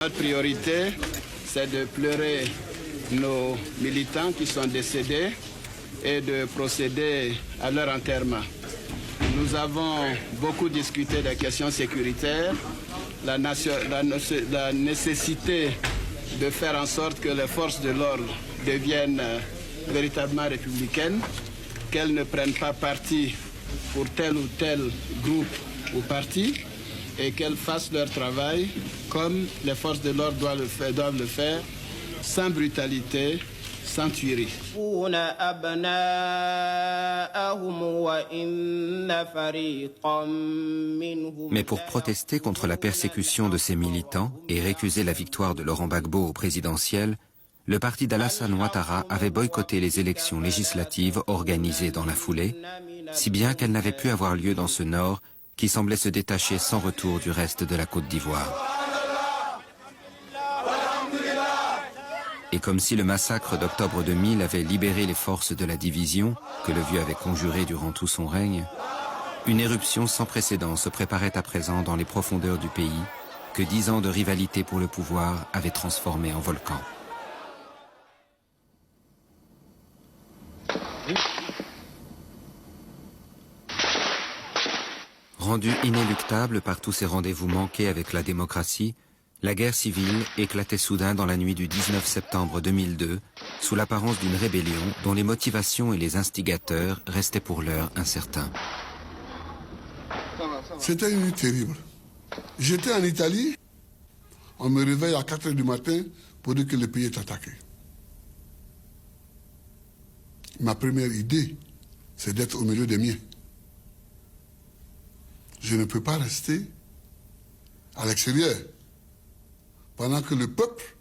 Notre priorité, c'est de pleurer nos militants qui sont décédés et de procéder à leur enterrement. Nous avons beaucoup discuté des questions sécuritaires, la nécessité de faire en sorte que les forces de l'ordre deviennent véritablement républicaines, qu'elles ne prennent pas parti pour tel ou tel groupe ou parti et qu'elles fassent leur travail comme les forces de l'ordre doivent le faire, sans brutalité, sans tuerie. Mais pour protester contre la persécution de ses militants et récuser la victoire de Laurent Gbagbo au présidentiel, le parti d'Alassane Ouattara avait boycotté les élections législatives organisées dans la foulée, si bien qu'elles n'avaient pu avoir lieu dans ce nord qui semblait se détacher sans retour du reste de la Côte d'Ivoire. Et comme si le massacre d'octobre 2000 avait libéré les forces de la division, que le vieux avait conjuré durant tout son règne, une éruption sans précédent se préparait à présent dans les profondeurs du pays, que 10 ans de rivalité pour le pouvoir avaient transformé en volcan. Rendue inéluctable par tous ces rendez-vous manqués avec la démocratie, la guerre civile éclatait soudain dans la nuit du 19 septembre 2002, sous l'apparence d'une rébellion dont les motivations et les instigateurs restaient pour l'heure incertains. C'était une nuit terrible. J'étais en Italie, on me réveille à 4 h du matin pour dire que le pays est attaqué. Ma première idée, c'est d'être au milieu des miens. Je ne peux pas rester à l'extérieur pendant que le peuple